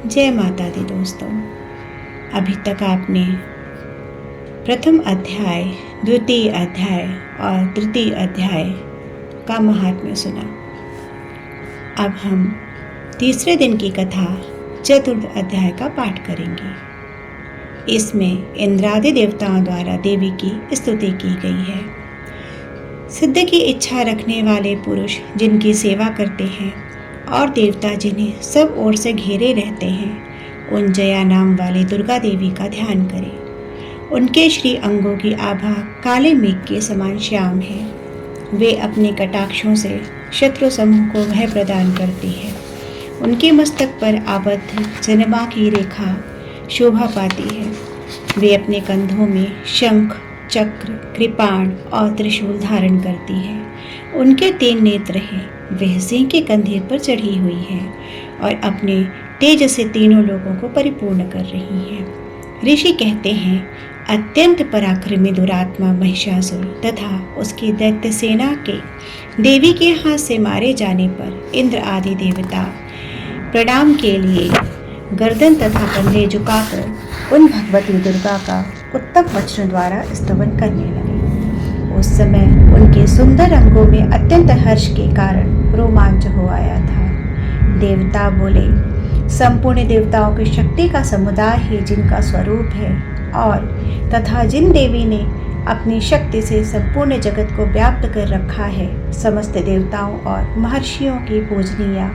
जय माता दी दोस्तों। अभी तक आपने प्रथम अध्याय, द्वितीय अध्याय और तृतीय अध्याय का महात्म्य सुना। अब हम तीसरे दिन की कथा चतुर्थ अध्याय का पाठ करेंगे। इसमें इंद्रादि देवताओं द्वारा देवी की स्तुति की गई है। सिद्ध की इच्छा रखने वाले पुरुष जिनकी सेवा करते हैं और देवता जिन्हें सब ओर से घेरे रहते हैं, उन जया नाम वाली दुर्गा देवी का ध्यान करें। उनके श्री अंगों की आभा काले मेघ के समान श्याम है। वे अपने कटाक्षों से शत्रु समूह को भय प्रदान करती है। उनके मस्तक पर आबद्ध जनमा की रेखा शोभा पाती है। वे अपने कंधों में शंख, चक्र, कृपाण और त्रिशूल धारण करती है। उनके 3 नेत्र हैं। वह सिंह के कंधे पर चढ़ी हुई है और अपने तेज से तीनों लोगों को परिपूर्ण कर रही है। ऋषि कहते हैं, अत्यंत पराक्रमी दुरात्मा महिषासुर तथा उसकी दैत्य सेना के देवी के हाथ से मारे जाने पर इंद्र आदि देवता प्रणाम के लिए गर्दन तथा कंधे झुकाकर उन भगवती दुर्गा का उत्तम वचन द्वारा स्तवन करने लगे। उस समय उनके सुंदर अंगों में अत्यंत हर्ष के कारण रोमांच हो आया था। देवता बोले, संपूर्ण देवताओं की शक्ति का समुदाय ही जिनका स्वरूप है और तथा जिन देवी ने अपनी शक्ति से संपूर्ण जगत को व्याप्त कर रखा है, समस्त देवताओं और महर्षियों की पूजनीय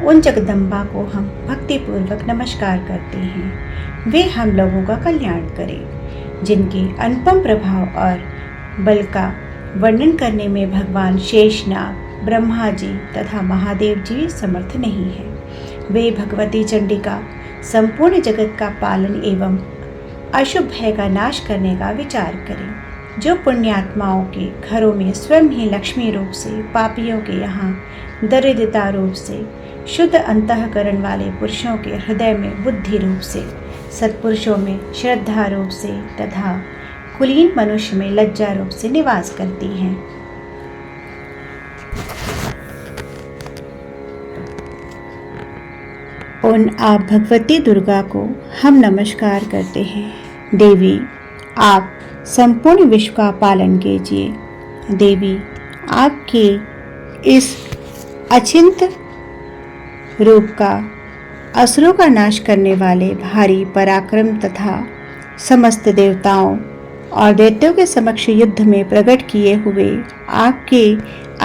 उन जगदम्बा को हम भक्तिपूर्वक नमस्कार करते हैं। वे हम लोगों का कल्याण करें। जिनके अनुपम प्रभाव और बल का वर्णन करने में भगवान शेषनाग, ब्रह्मा जी तथा महादेव जी समर्थ नहीं है। वे भगवती चंडिका संपूर्ण जगत का पालन एवं अशुभ भय का नाश करने का विचार करें। जो पुण्यात्माओं के घरों में स्वयं ही लक्ष्मी रूप से, पापियों के यहाँ दरिद्रता रूप से, शुद्ध अंतःकरण वाले पुरुषों के हृदय में बुद्धि रूप से, सत्पुरुषों में श्रद्धा रूप से तथा कुलीन मनुष्य में लज्जा रूप से निवास करती हैं। उन आप भगवती दुर्गा को हम नमस्कार करते हैं। देवी, आप संपूर्ण विश्व का पालन कीजिए। देवी, आपके इस अचिंत रूप का असुरों का नाश करने वाले भारी पराक्रम तथा समस्त देवताओं और दैत्यों के समक्ष युद्ध में प्रकट किए हुए आपके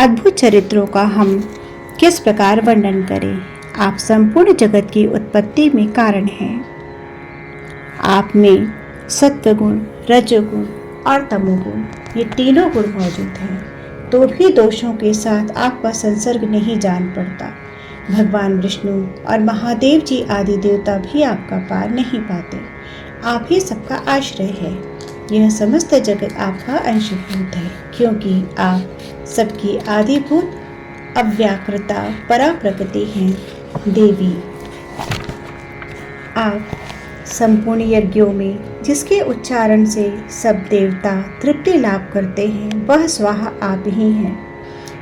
अद्भुत चरित्रों का हम किस प्रकार वर्णन करें। आप संपूर्ण जगत की उत्पत्ति में कारण हैं। आप में सत्वगुण, रजोगुण और तमोगुण, ये तीनों गुण मौजूद हैं, तो भी दोषों के साथ आपका संसर्ग नहीं जान पड़ता। भगवान विष्णु और महादेव जी आदि देवता भी आपका पार नहीं पाते। आप ही सबका आश्रय है। यह समस्त जगत आपका अंशभूत है, क्योंकि आप सबकी आदिभूत अव्याकृता परा प्रकृति हैं। देवी, आप संपूर्ण यज्ञों में जिसके उच्चारण से सब देवता तृप्ति लाभ करते हैं, वह स्वाहा आप ही हैं।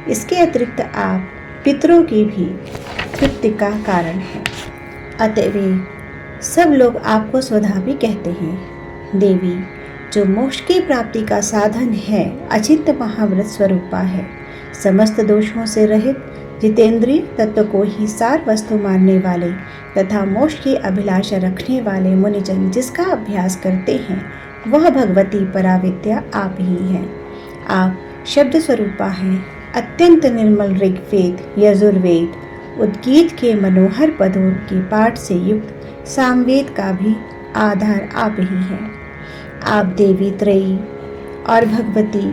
इसके अतिरिक्त आप पितरों की भी तृप्ति का कारण है। अतएव सब लोग आपको स्वधा भी कहते हैं। देवी, जो मोक्ष की प्राप्ति का साधन है, अचिंत्य महाव्रत स्वरूपा है। समस्त दोषों से रहित जितेंद्रिय तत्व को ही सार वस्तु मानने वाले तथा मोक्ष की अभिलाषा रखने वाले मुनिजन जिसका अभ्यास करते हैं, वह भगवती पराविद्या आप ही हैं। आप शब्द स्वरूपा हैं। अत्यंत निर्मल ऋग्वेद, यजुर्वेद, उद्गीत के मनोहर पदों के पाठ से युक्त सामवेद का भी आधार आप ही हैं। आप देवी त्रयी और भगवती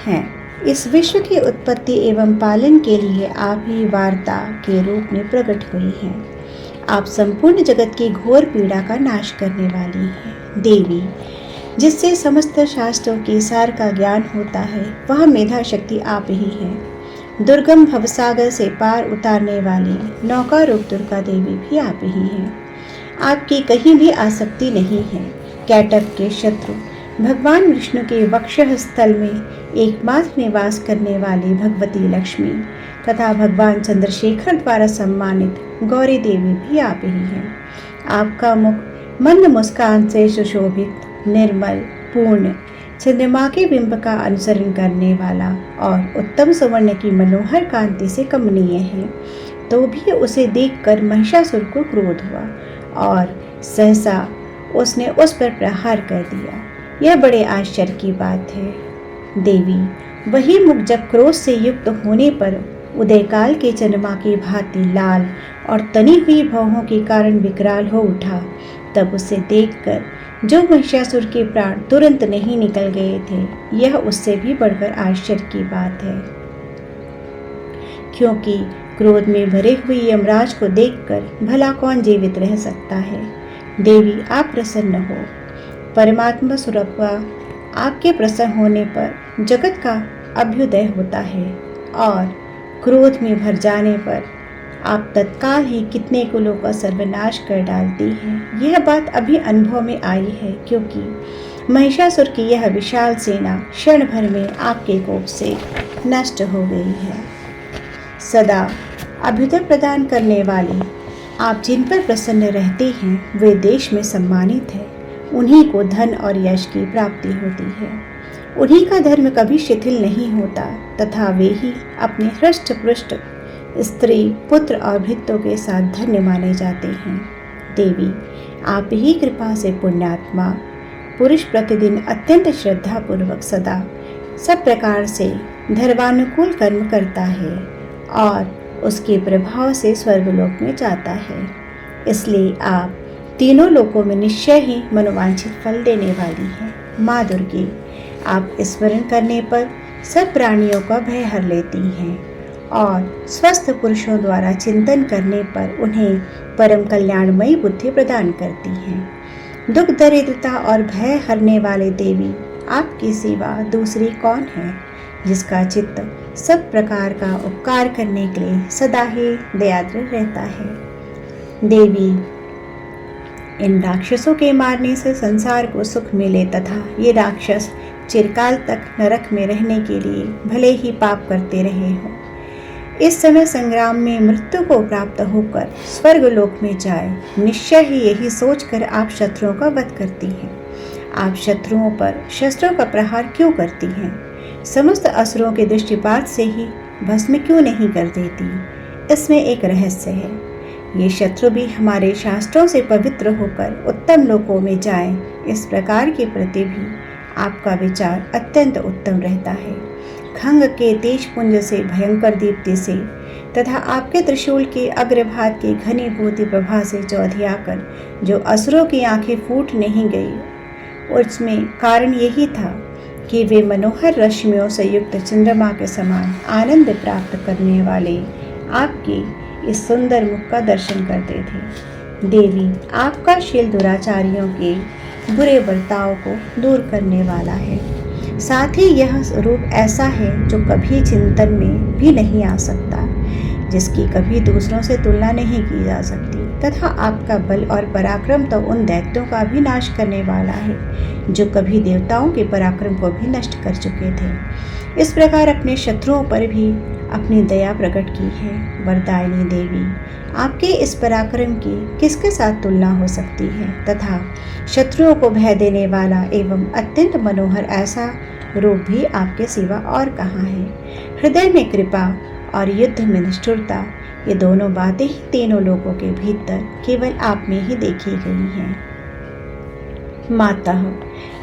हैं। इस विश्व की उत्पत्ति एवं पालन के लिए आप ही वार्ता के रूप में प्रकट हुई हैं। आप संपूर्ण जगत की घोर पीड़ा का नाश करने वाली हैं। देवी, जिससे समस्त शास्त्रों के सार का ज्ञान होता है, वह मेधा शक्ति आप ही है। दुर्गम भवसागर से पार उतारने वाली नौका रूप दुर्गा देवी भी आप ही हैं। आपकी कहीं भी आसक्ति नहीं है। कैटभ के शत्रु भगवान विष्णु के वक्षः स्थल में एकमात्र निवास करने वाली भगवती लक्ष्मी तथा भगवान चंद्रशेखर द्वारा सम्मानित गौरी देवी भी आप ही हैं। आपका मुख मंद मुस्कान से सुशोभित, निर्मल, पूर्ण, चंद्रमा के बिंब का अनुसरण करने वाला और उत्तम सुवर्ण की मनोहर कांति से कमनीय है। तो भी उसे देखकर महिषासुर को क्रोध हुआ और सहसा उसने उस पर प्रहार कर दिया। यह बड़े आश्चर्य की बात है देवी। वही मुख जब क्रोध से युक्त होने पर उदयकाल के चंद्रमा की भांति लाल और तनी हुई भौहों के कारण विकराल हो उठा, तब उसे देखकर जो महिषासुर के प्राण तुरंत नहीं निकल गए थे, यह उससे भी बढ़कर आश्चर्य की बात है। क्योंकि क्रोध में भरे हुए यमराज को देखकर भला कौन जीवित रह सकता है। देवी, आप प्रसन्न हो। परमात्मा स्वरूपा आपके प्रसन्न होने पर जगत का अभ्युदय होता है और क्रोध में भर जाने पर आप तत्काल ही कितने कुलों का सर्वनाश कर डालती हैं। यह बात अभी अनुभव में आई है, क्योंकि महिषासुर की यह विशाल सेना क्षण भर में आपके कोप से नष्ट हो गई है। सदा अभ्युदय प्रदान करने वाली आप जिन पर प्रसन्न रहते हैं वे देश में सम्मानित है। उन्हीं को धन और यश की प्राप्ति होती है। उन्हीं का धर्म कभी शिथिल नहीं होता तथा वे ही अपने हृष्ट पुष्ट स्त्री, पुत्र और भृत्यों के साथ धन्य माने जाते हैं। देवी, आप ही कृपा से पुण्यात्मा पुरुष प्रतिदिन अत्यंत श्रद्धा पूर्वक सदा सब प्रकार से धर्मानुकूल कर्म करता है और उसके प्रभाव से स्वर्गलोक में जाता है। इसलिए आप तीनों लोकों में निश्चय ही मनोवांछित फल देने वाली हैं। माँ दुर्गे, आप स्मरण करने पर सब प्राणियों का भय हर लेती हैं और स्वस्थ पुरुषों द्वारा चिंतन करने पर उन्हें परम कल्याणमयी बुद्धि प्रदान करती हैं। दुख, दरिद्रता और भय हरने वाले देवी, आपकी सिवा दूसरी कौन है जिसका चित्त सब प्रकार का उपकार करने के लिए सदा ही दयाद्र रहता है। देवी, इन राक्षसों के मारने से संसार को सुख मिले तथा ये राक्षस चिरकाल तक नरक में रहने के लिए भले ही पाप करते रहे हों, इस समय संग्राम में मृत्यु को प्राप्त होकर स्वर्गलोक में जाए, निश्चय ही यही सोचकर आप शत्रुओं का वध करती हैं। आप शत्रुओं पर शस्त्रों का प्रहार क्यों करती हैं? समस्त असुरों के दृष्टिपात से ही भस्म क्यों नहीं कर देती? इसमें एक रहस्य है। ये शत्रु भी हमारे शास्त्रों से पवित्र होकर उत्तम लोकों में जाएं, इस प्रकार के प्रति भी आपका विचार अत्यंत उत्तम रहता है। खंग के तेज पुंज से, भयंकर दीप्ति से तथा आपके त्रिशूल के अग्रभाग की घनीभूति प्रभा से चौधियाकर जो असुरों की आंखें फूट नहीं गई, उसमें कारण यही था कि वे मनोहर रश्मियों से युक्त चंद्रमा के समान आनंद प्राप्त करने वाले आपके इस सुंदर मुख का दर्शन करते थे। देवी, आपका शील दुराचारियों के बुरे बर्ताव को दूर करने वाला है। साथ ही यह रूप ऐसा है जो कभी चिंतन में भी नहीं आ सकता, जिसकी कभी दूसरों से तुलना नहीं की जा सकती, तथा आपका बल और पराक्रम तो उन दैत्यों का भी नाश करने वाला है जो कभी देवताओं के पराक्रम को भी नष्ट कर चुके थे। इस प्रकार अपने शत्रुओं पर भी अपनी दया प्रकट की है। वरदायिनी देवी, आपके इस पराक्रम की किसके साथ तुलना हो सकती है तथा शत्रुओं को भय देने वाला एवं अत्यंत मनोहर ऐसा रूप भी आपके सिवा और कहाँ है? हृदय में कृपा और युद्ध में निष्ठुरता, ये दोनों बातें ही तीनों लोगों के भीतर केवल आप में ही देखी गई हैं। माता,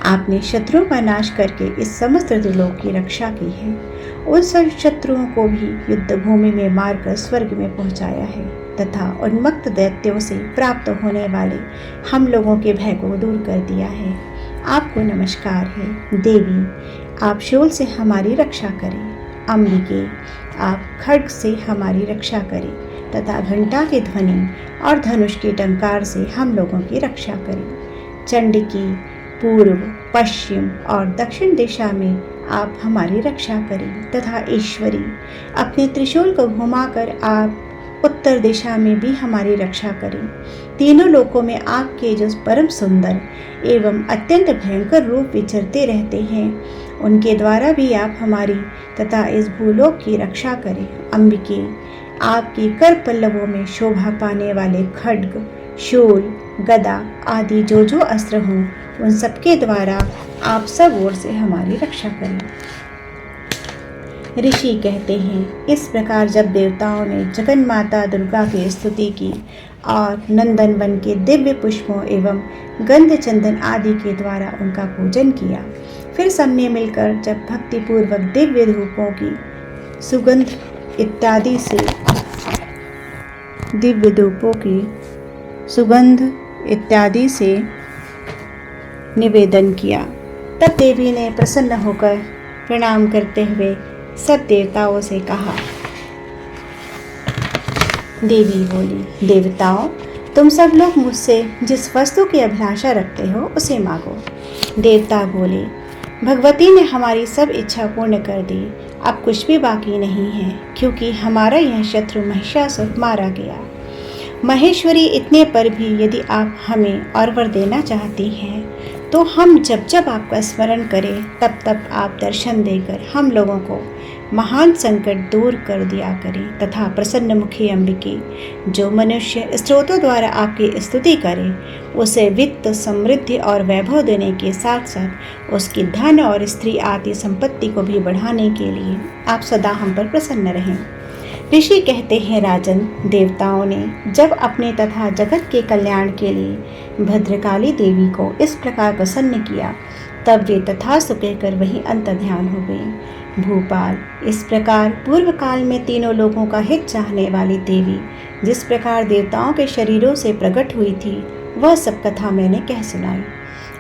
आपने शत्रुओं का नाश करके इस समस्त त्रिलोक की रक्षा की है। उन सब शत्रुओं को भी युद्ध भूमि में मारकर स्वर्ग में पहुंचाया है तथा उन्मत्त दैत्यों से प्राप्त होने वाले हम लोगों के भय को दूर कर दिया है। आपको नमस्कार है। देवी, आप शूल से हमारी रक्षा करें। अंबिके, आप खड्ग से हमारी रक्षा करें तथा घंटा की ध्वनि और धनुष के टंकार से हम लोगों की रक्षा करें। चंडिकी, पूर्व, पश्चिम और दक्षिण दिशा में आप हमारी रक्षा करें तथा ईश्वरी, अपने त्रिशूल को घुमाकर आप उत्तर दिशा में भी हमारी रक्षा करें। तीनों लोकों में आपके जो परम सुंदर एवं अत्यंत भयंकर रूप विचरते रहते हैं, उनके द्वारा भी आप हमारी तथा इस भूलोक की रक्षा करें। अम्बिके, आपकी कर पल्लवों में शोभा पाने वाले खड्ग, शूल, गदा आदि जो जो अस्त्र हों, उन सबके द्वारा आप सब ओर से हमारी रक्षा करें। ऋषि कहते हैं, इस प्रकार जब देवताओं ने जगन माता दुर्गा की स्तुति की और नंदन वन के दिव्य पुष्पों एवं गंध चंदन आदि के द्वारा उनका पूजन किया, फिर सबने मिलकर जब भक्तिपूर्वक दिव्य धूपों की सुगंध इत्यादि से निवेदन किया, तब देवी ने प्रसन्न होकर प्रणाम करते हुए सब देवताओं से कहा। देवी बोली, देवताओं, तुम सब लोग मुझसे जिस वस्तु की अभिलाषा रखते हो उसे मांगो। देवता बोले, भगवती ने हमारी सब इच्छा पूर्ण कर दी, अब कुछ भी बाकी नहीं है, क्योंकि हमारा यह शत्रु महिषासुर मारा गया। महेश्वरी, इतने पर भी यदि आप हमें और वर देना चाहती हैं, तो हम जब जब आपका स्मरण करें तब तब आप दर्शन देकर हम लोगों को महान संकट दूर कर दिया करें, तथा प्रसन्न मुखी अम्बिके, जो मनुष्य स्त्रोतों द्वारा आपकी स्तुति करे, उसे वित्त, समृद्धि और वैभव देने के साथ साथ उसकी धन और स्त्री आदि संपत्ति को भी बढ़ाने के लिए आप सदा हम पर प्रसन्न रहें। ऋषि कहते हैं, राजन, देवताओं ने जब अपने तथा जगत के कल्याण के लिए भद्रकाली देवी को इस प्रकार प्रसन्न किया, तब वे तथास्तु कहकर वहीं अंतर्ध्यान हो गई। भूपाल, इस प्रकार पूर्व काल में तीनों लोगों का हित चाहने वाली देवी जिस प्रकार देवताओं के शरीरों से प्रकट हुई थी, वह सब कथा मैंने कह सुनाई।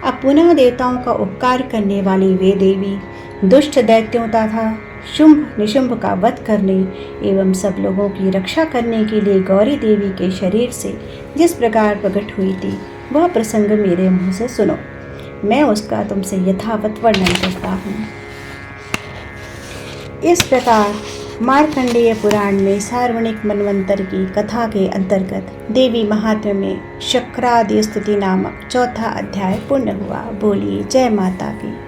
अब पुनः देवताओं का उपकार करने वाली वे देवी दुष्ट दैत्यों तथा शुंभ निशुंभ का वध करने एवं सब लोगों की रक्षा करने के लिए गौरी देवी के शरीर से जिस प्रकार प्रकट हुई थी, वह प्रसंग मेरे मुंह से सुनो। मैं उसका तुमसे यथावत वर्णन करता हूँ। इस प्रकार मार्कंडेय पुराण में सार्वणिक मनवंतर की कथा के अंतर्गत देवी महात्म्य में शक्रादि स्तुति नामक चौथा अध्याय पूर्ण हुआ। बोलिए जय माता की।